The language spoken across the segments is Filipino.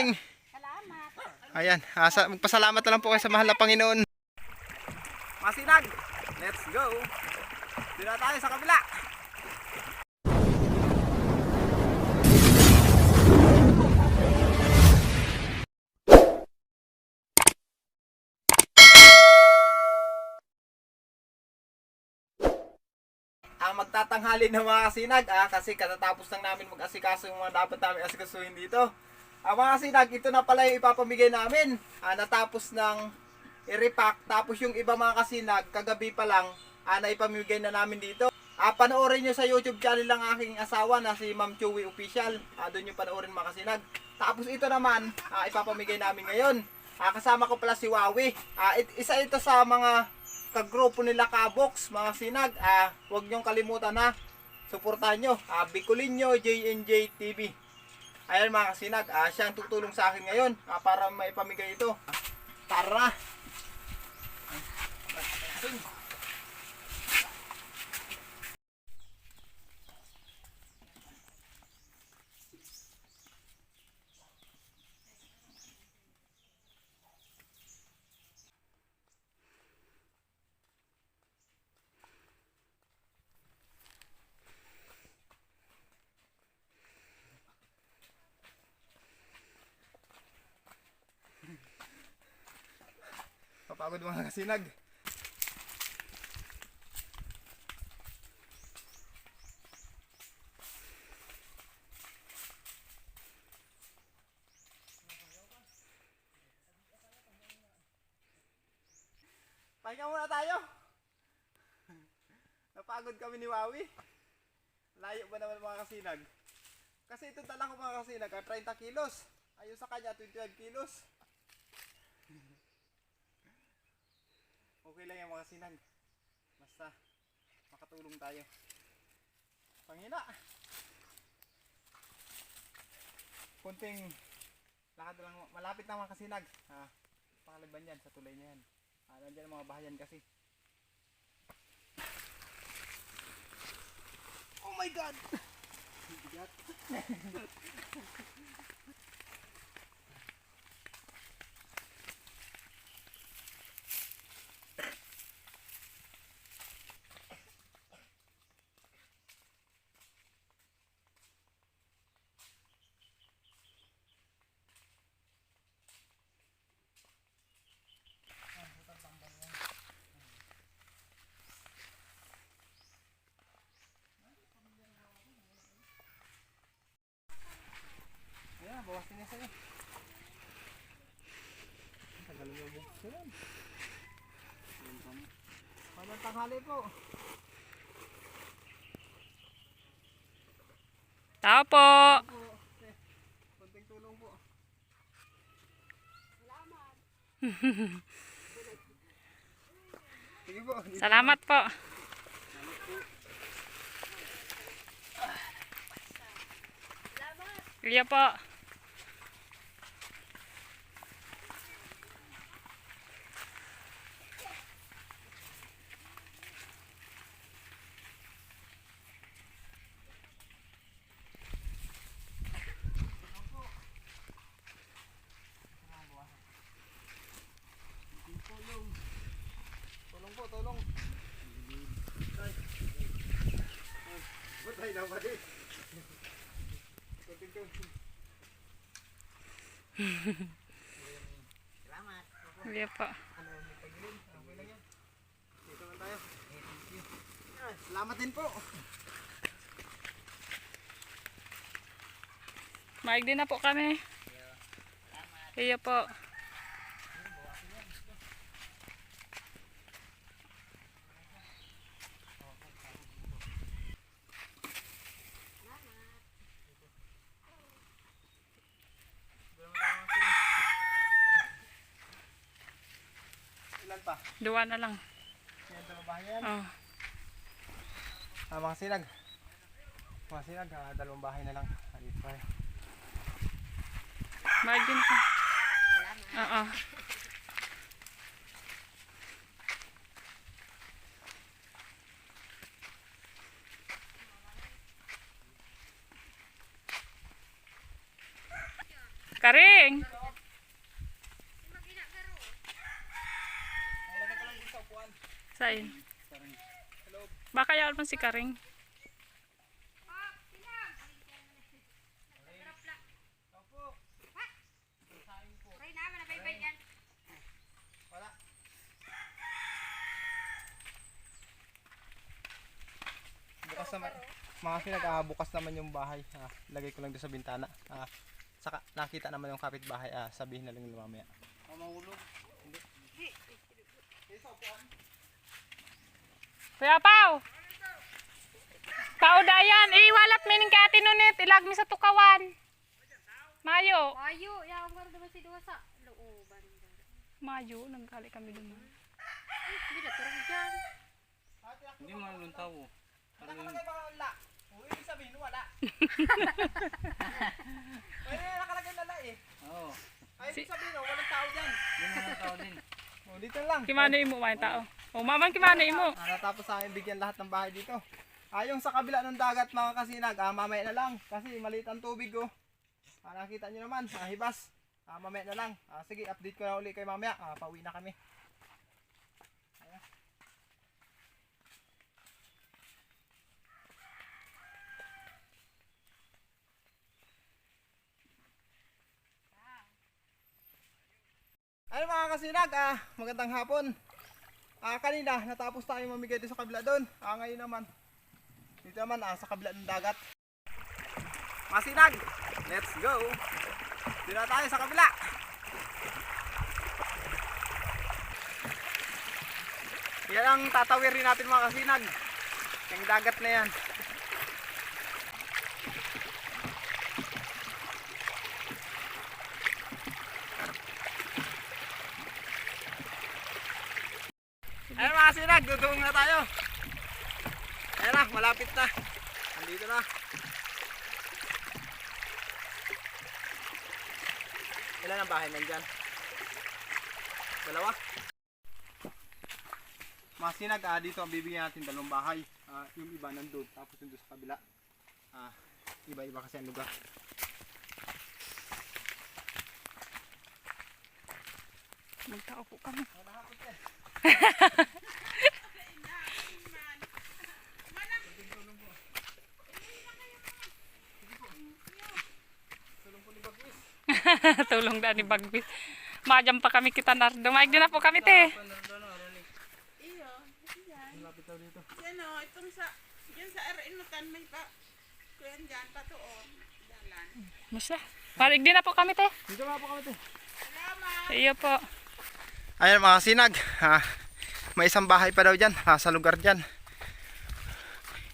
morning. Salamat. Ayan, magpasalamat na lang po kayo sa mahal na Panginoon. Masinag, let's go. Dito na tayo sa kabila. Magtatanghali na mga kasinag kasi katatapos lang namin mag-asikaso yung mga dapat namin asikasuhin dito. Mga kasinag, ito na pala yung ipapamigay namin. Natapos ng i-repack, tapos yung iba mga kasinag, kagabi pa lang naipamigay na namin dito. Panoorin nyo sa YouTube channel ng aking asawa na si Ma'am Chewy Official. Doon nyo panoorin mga kasinag. Tapos ito naman, ipapamigay namin ngayon. Kasama ko pala si Wawi. Isa ito sa mga kagrupo nila Kabox, mga sinag. Huwag nyong kalimutan na suportahan nyo. Bicolinyo JNJ TV. Ayan mga kasinag, siya ang tutulong sa akin ngayon para maipamigay ito. Tara! Papagod mga kasinag. Pahinga muna tayo. Napagod kami ni Wawi. Layo ba naman mga kasinag? Kasi itong tala ko mga kasinag 30 kilos. Ayun sa kanya 25 kilos. Okay lang yung mga sinag. Basta makatulong tayo. Panghina. Kunting lakad lang. Malapit na mga kasinag. Pangalagban yan sa tulay na yan. Nandiyan ang mga bahayan kasi. Oh my God! Bigat. Ayan, bawasin niya sa'yo. Tagal mo buksan. Magandang tanghali po. Tao po. Konting tulong po. Salamat. Sige po. Salamat po. Iya po. Tulong po, tulong. Ay. Butay na ba din? Konting tulong. Salamat. Iya po. Okay lang yan. Dito lang tayo. Salamat din po. Maig din na po kami. Iya po. Ilan pa? 2 na lang. Yan sa bahayan. Oh. Mga sinag. Mga sinag, 2 bahay na lang. Dito pa. Maig din po. Oo. Karing! Ilagay ko lang dito sa upuan. Saan? Baka yawan mo si Karing. Wala. Bukas naman. Mga sinag, bukas naman yung bahay. Lagay ko lang doon sa bintana. Saka nakita naman yung kapitbahay. Sabihin na lang nila mamaya. Mahulog. Hindi. Kuya Pao! Paudayan! Iwalat mining kay Ate Nunit. Ilag mi sa tukawan. Mayo. Ayo, ya ang garo si duwa sa looban. Mayo. Nagkali kami dun. Hindi na turong dyan. Hindi mo nung tao. Wala ka nakalagay mga wala. Ibig sabihin wala. Pwede na nakalagay na la eh. Oo. Ay, ibig sabihin walang tao dyan. Hindi mo nung tao din. Dito lang. Kimano imo may tao. O maman kimano imo. Natapos sa amin bigyan lahat ng bahay dito. Yung sa kabila ng dagat mga kasinag, mamaya na lang. Kasi maliit ang tubig oh. Nakita nyo naman, hibas. Mamaya na lang. Sige, update ko na uli kay mamaya. Pauwi na kami. Ayan. Ayun mga kasinag, magandang hapon. Kanina natapos tayo mamigay dito sa kabila doon. Ngayon naman, dito naman sa kabila ng dagat. Mga sinag, let's go! Dito na tayo sa kabila. Yan ang tatawirin natin mga kasinag. Yung dagat na yan. Ayun mga sinag, dudung na tayo. Ayun na, malapit na. Andito na. Ilan ang bahay nandyan? Dalawa? Mga sinag, dito ang bibigyan natin dalawang bahay. Yung iba nandun, tapos yung doon sa kabila. Iba-iba kasi ang lugar. Magtao po kami. Tulong na ni Bagbis. Majam pa kami kita nardo. Maig din na po kami te. Iyo, yan. Malapit daw dito. Yan o, itong sa, yan sa Inutan may pa, kuyan dyan, patuon, dalan. Masa? Maig din na po kami te. Dito nga po kami ito. Salamat! Iyo po. Ayan mga sinag, may isang bahay pa daw dyan, sa lugar dyan.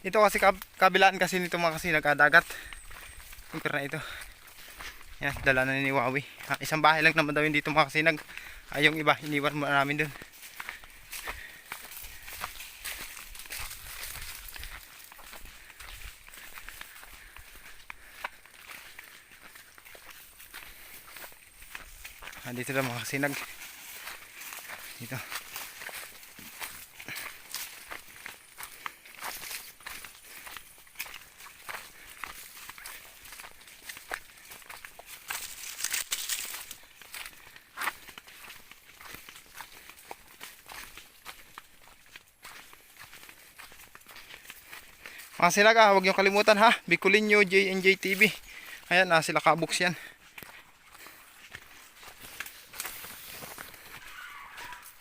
Ito kasi kabilaan kasi nito mga kasinag, dagat. Yung pera na ito. Yan, dala na ni Wawi. Isang bahay lang naman daw yun dito mga kasinag. Yung iba, iniwan mo namin dun. Dito lang mga kasinag. Dito. Mga sinag, huwag nyo kalimutan ha. Bicolinyo J&J TV. Ayan, sila kabuks yan.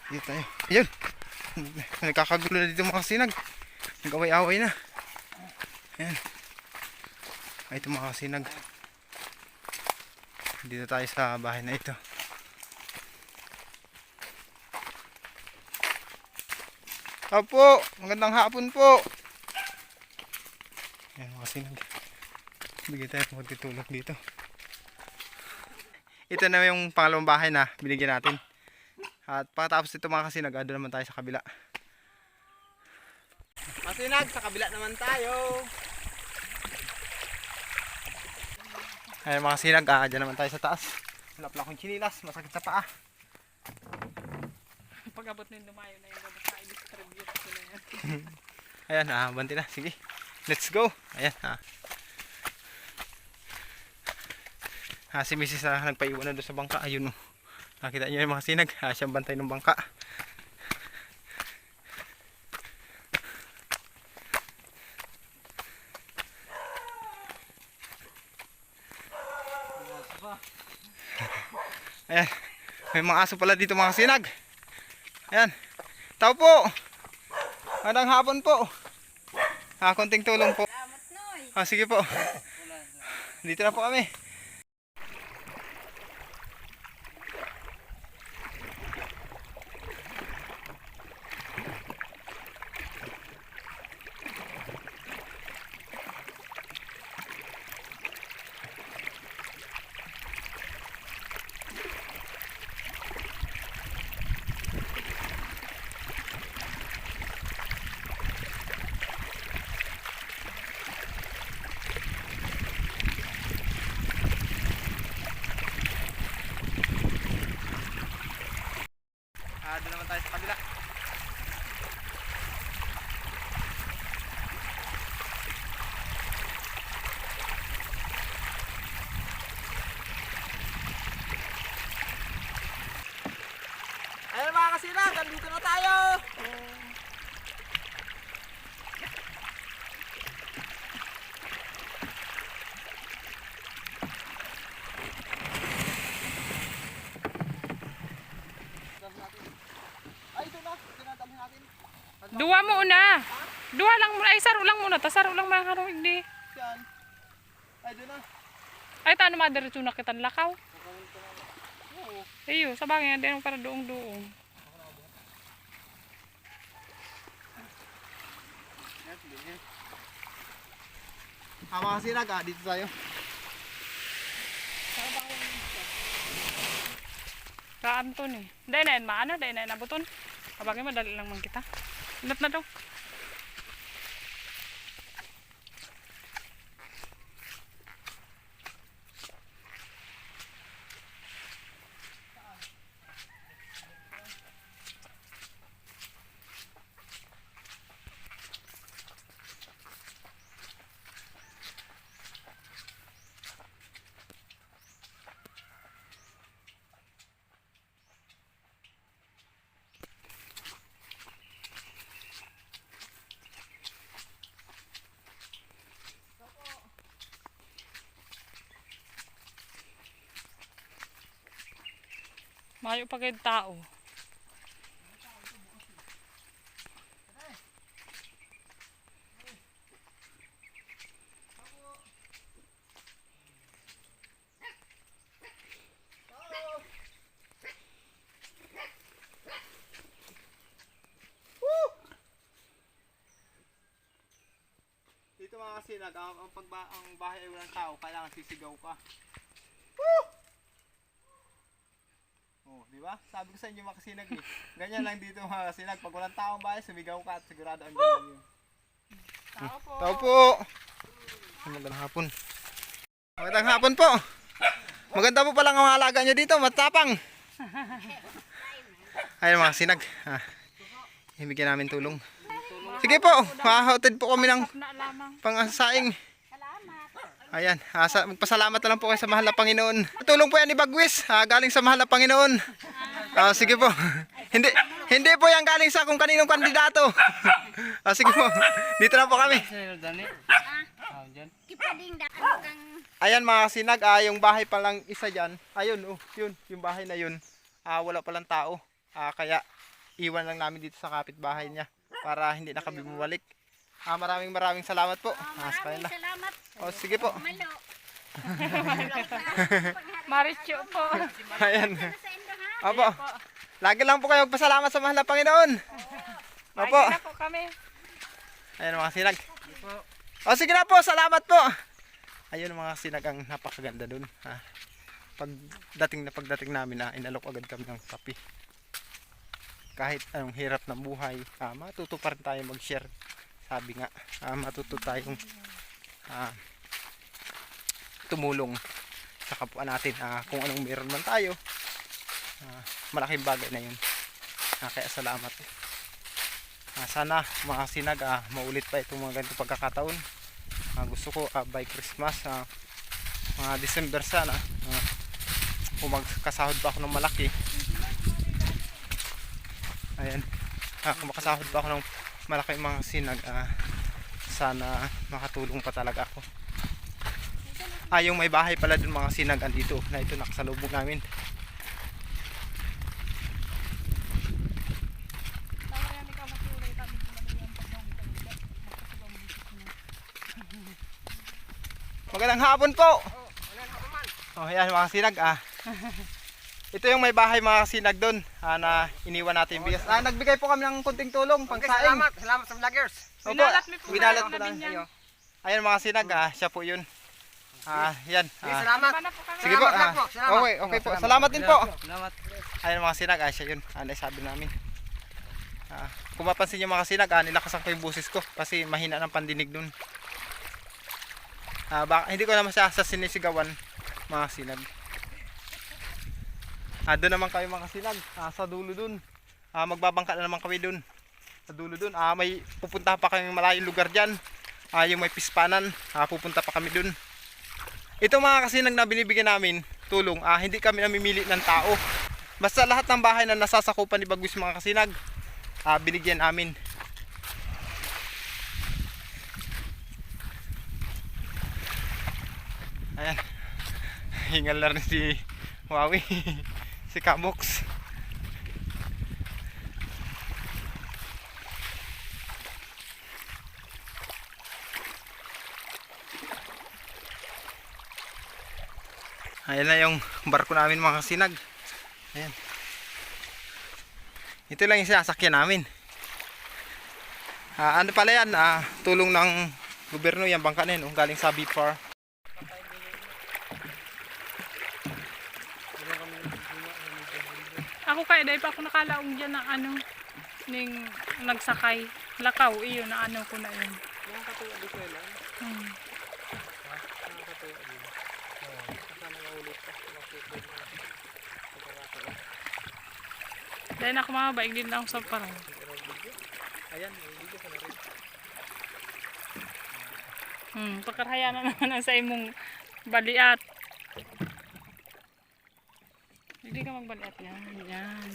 Dito tayo. Ayun. Nagkakagulo na dito mga kasinag. Nag-away-away na. Ayan. Ito mga kasinag. Dito tayo sa bahay na ito. Opo, magandang hapon po. Ayan mga kasinag. Bigyan tayo ng magtutulog dito. Ito na yung pangalawang bahay na binigyan natin. At pagkatapos ito mga kasinag, doon naman tayo sa kabila. Kasinag, sa kabila naman tayo. Ayan mga kasinag, dyan naman tayo sa taas. Wala pala akong chinilas, masakit sa paa. Pag-abot na yung lumayo na yung babasa, i-distribute ko na yan. Ayan, banti na. Sige, let's go. Ayan, Si Mrs. nagpaiwan na doon sa bangka. Ayun oh. Nakita nyo yung mga sinag. Siyang bantay ng bangka. Ayan. May mga aso pala dito mga sinag. Ayan. Tao po. Magandang hapon po. Konting tulong po. Sige po. Dito na po kami. Doon naman tayo sa kabila. Ayan mga kasinag, nandito na tayo. Ay, ito na. Dinadalhin natin. Dua mo una. Dua lang muna. Ay, saro lang muna. Saro lang mga karong hindi. Yan. Ay, doon na. Ay, taano madiretso na kitang lakaw. Ayo, sa bagay nga din para doong-doong. Mga kasinag, dito tayo. Kaanton eh. Dahil na yan maano, dahil na yan nabuton. Kabagay madali lang man kita. Inat na daw. Mayo pa kayo tao. Dito mga kasinag, ang bahay ay walang tao, kailangan sisigaw ka. Oh, di ba? Sabi ko sa inyo mga kasinag eh. Ganyan lang dito mga kasinag. Pag walang taong bahay, sumigaw ka at sigurado ang ganda yun. Tao po. Tao po! Magandang hapon. Magandang hapon po! Maganda po palang ang alaga nyo dito, matapang. Ayun mga kasinag. Ibigyan namin tulong. Sige po, mahahotid po kami ng Na lamang. pang-asaing. Ayan, magpasalamat na lang po kayo sa mahal na Panginoon. Tulong po yan ni Bagwis, galing sa mahal na Panginoon. Sige po. Hindi po yan galing sa kung kaninong kandidato. Sige po. Dito na po kami. Sa'yo, Dani. Dyan. Kipading da ano kang Ayan mga kasinag, yung bahay pa lang isa dyan. Ayun, yun, yung bahay na yun. Wala palang tao. Kaya iwan lang namin dito sa kapitbahay niya para hindi na kami bumalik. Maraming salamat po. Sa kanila. salamat. Sige po. Malo. Maricho po. Ayan. Sa indo ha. Opo. Lagi lang po kayo magpasalamat sa mahal na Panginoon. Opo. Ay, na po kami. Ayan mga sinag. Sige na po, salamat po. Ayun mga sinag, ang napakaganda dun. Pagdating namin, inalok agad kami ng kape. Kahit anong hirap ng buhay, matuto pa rin tayo mag-share. Sabi nga, matuto tayong tumulong sa kapwa natin. Kung anong meron man tayo, malaking bagay na yun. Kaya salamat. Sana mga sinag, maulit pa itong mga ganitong pagkakataon. Gusto ko by Christmas Mga December sana. Kung magkasahod pa ako ng malaki. Ayan. Kung makasahod pa ako ng malaki mga sinag, sana makatulong pa talaga ako. Yung may bahay pala dun mga sinag andito na ito nakasalubog namin. Magandang hapon po. Ayan mga sinag, ito yung may bahay mga sinag doon, na iniwan natin yung bigas. Nagbigay po kami ng kunting tulong pang saing. Salamat sa vloggers. Opo, Binalat mo po binalat namin po lang. yan. Ayan mga sinag, siya po yun. Yan. Salamat. Paano po kami? Sige po. Salamat. Okay po. Salamat din po. Salamat. Ayan mga sinag, siya yun. Sabi namin. Kung mapansin nyo mga sinag, nilakasan ko yung busis ko kasi mahina ng pandinig dun. Hindi ko naman siya sa sinisigawan mga sinag. Doon naman kayo mga sinag, sa dulo dun. Magbabangka na naman kami dun. Sa dulo dun, may pupunta pa kami malayong lugar dyan. Yung may pispanan, pupunta pa kami dun. Ito mga kasinag na binibigyan namin tulong, hindi kami namimili ng tao. Basta lahat ng bahay na nasasakupan ni Bagwis mga kasinag, binigyan namin. Ayan. Hingal na rin si Wawi. Si Kamoks. Ayan na yung barko namin mga kasinag. Ayan. Ito lang yung sinasakyan namin. Ano pala yan? Tulong ng gobyerno yung bangka na yun. Galing sa BIPAR. Ako kaya dahil pa ako nakalaong dyan ng ning nagsakay. Lakaw, iyon na ko na yun. Dahil ako mga baig din lang sa parang. Ayan, video ko na rin. Pakarhaya na naman sa imong baliat. Hindi ka magbaliat yan. Yan.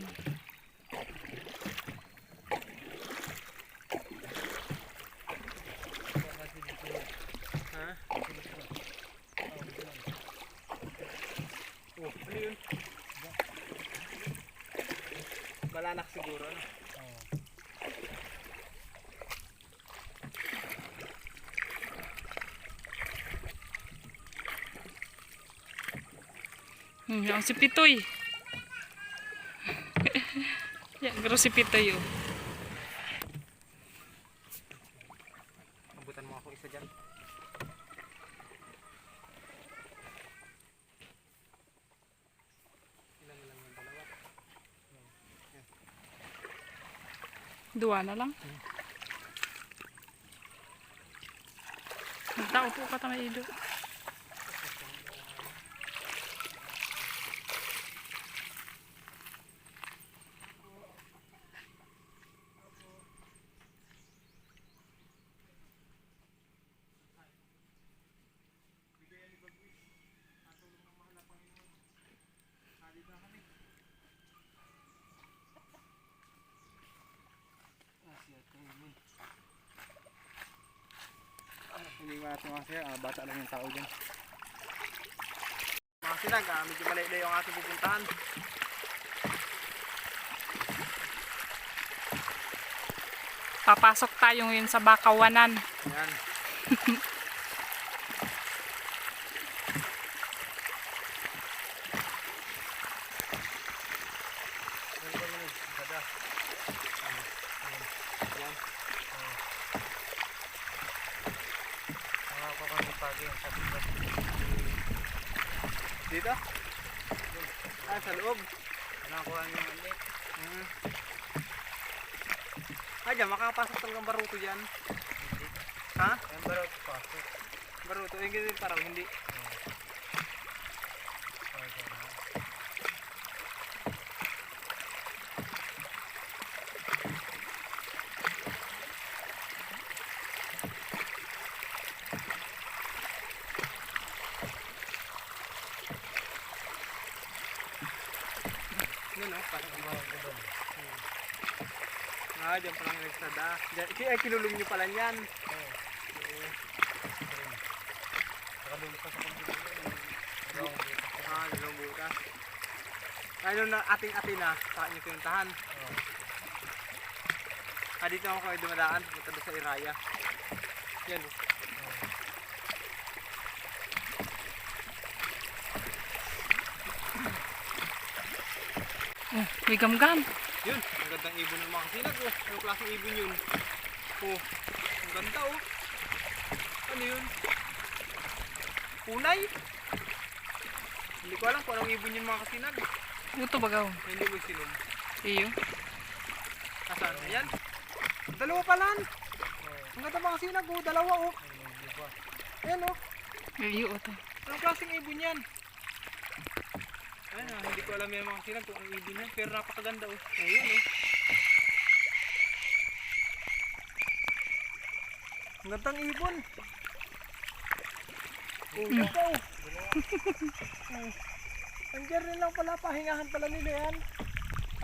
Ano yun? Balanak siguro, no? Ang si Pitoy. Yan, garo si Pitoy oh. Abutan mo ako isa dyan. Ilan na lang yung dalawa? Dua na lang. Tao po ka tamay ido. Hindi natin mga siya, bata lang yung tao dyan. Mga sinag, medyo malay-lay yung ating pupuntahan. Papasok tayo ngayon sa Bakawanan. Ayan. Dito? Sa loob. Nakuha niyo mali. Diyan, makakapasok talagang baruto dyan. Ha? Ang barot pasok. Baruto, hindi parang hindi. Ayun oh, pasok ang mga doon. Ah, dyan pa lang yung nagsada. Ay, kinulong nyo pala yan. Oo. Saka doon pa sa computer. Dalawang butas. Ayun na ating-ating na, saka nyo pinuntahan. Oo. Dito ako kayo dumadaan, punta doon sa Iraya. Yan oh. Oh, may gamgam. Yun, ang gandang ibon ng mga kasinag oh. Anong klaseng ibon yun? Oh, ang ganda oh. Ano yun? Punay? Hindi ko alam kung anong ibon yun mga kasinag. Uto bagaw. Hindi ko sinum. Iyo. Nasaan? Ayan. Dalawa palan. Ang ganda mga kasinag oh, dalawa oh. Ayan oh. Iyo uto. Anong klaseng ibon yan? Ayan ah, hindi ko alam yan mga kasinag kung ang ibon yan. Pero napakaganda oh. Ayan oh. Ang gandang ibon. Oh, ganda oh. Andiyan rin lang pala, pahingahan pala nila yan.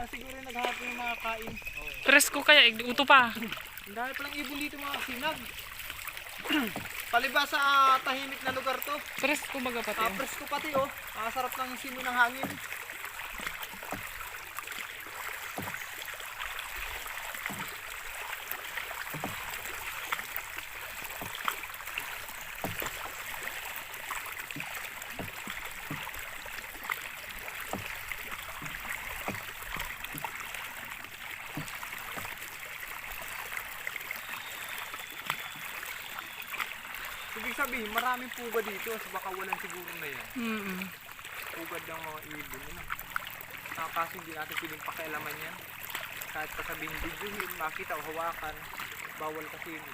Siguro naghahanap ng mga kain. Presko kaya, uto pa. Ang dami palang ibon dito mga kasinag. Palibas sa tahimik na lugar to. Presko baga pati. Presko pati oh. Sarap ng simoy ng hangin. Ibig sabihin, maraming puga dito. So baka walang siguro na yan. Pugad ng mga ibon. Ano? Kaso hindi natin piling pakialaman yan. Kahit pa sabihin video yun, makita o hawakan. Bawal kasi yun.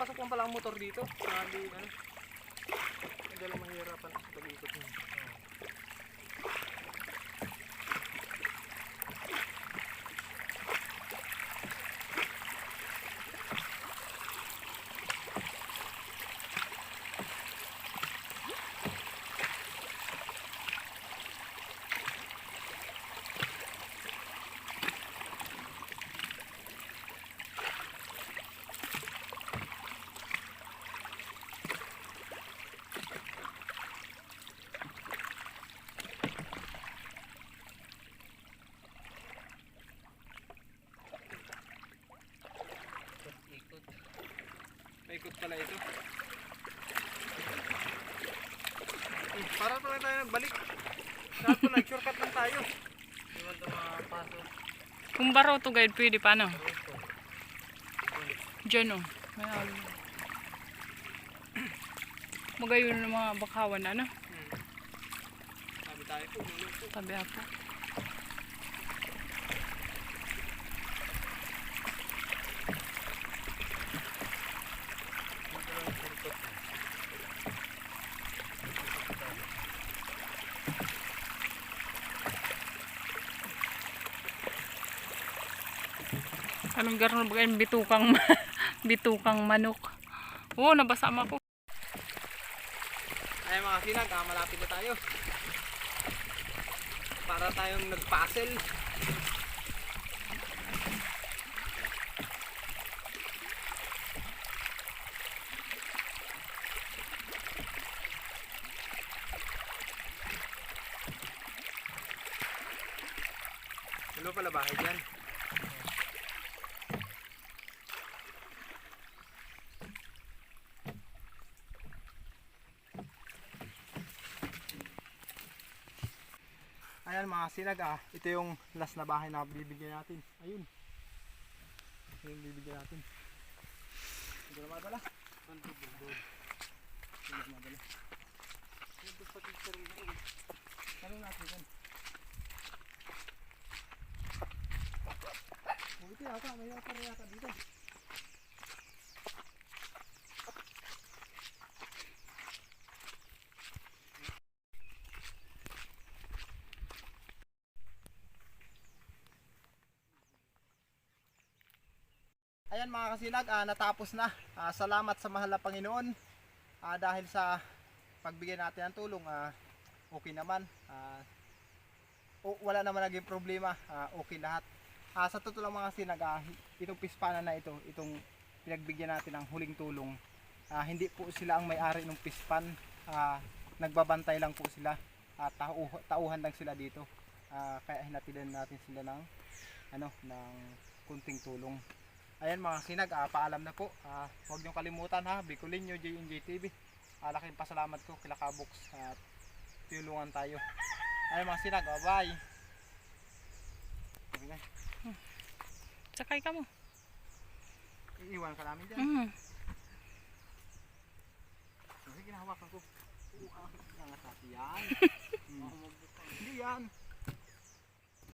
Pasok lang pala ang motor dito. Sabi, ano? Hindi lang mahirapan ang pag-ikot mo. Paikot pala ito. Para pa lang tayo nagbalik. Dapat pa nag-shortcut lang tayo. Hindi mo ito makapasok. Kung baro to guide, pwede paano? Diyan oh. Magayon ng mga bakawan, ano? Sabi tayo po, nulong po. Tabi ako. Anong garon ba yung bitukang bitukang manok? Oo, nabasa ako. Ay mga sinag, malapit na tayo. Para tayong nag-puzzle. Ano pala bahay dyan? Ayan mga sinag ito yung last na bahay na bibigyan natin. Ayun. Ito yung bibigyan natin. Hindi na madala. Hindi na madala. Ano natin yan? dito yata, may yata yata dito. Ayan mga kasinag, natapos na. Salamat sa mahal na Panginoon. Dahil sa pagbigay natin ng tulong, okay naman. Wala naman naging problema. Okay lahat. Sa totoo lang mga kasinag, itong pispanan na ito, itong pinagbigyan natin ng huling tulong, hindi po sila ang may-ari ng pispan. Nagbabantay lang po sila. Tauhan lang sila dito. Kaya hinatilan natin sila ng ng kunting tulong. Ayan mga sinag, paalam na po. Huwag niyong kalimutan Bicolino JNJ TV. Laking pasalamat ko kila Kabox at tulungan tayo. Ayan mga sinag, bye. Okay na. Sakay ka mo. Iiwan ka namin dyan. Mm. Sige, hawakan ko. Nangasati yan. Hindi yan.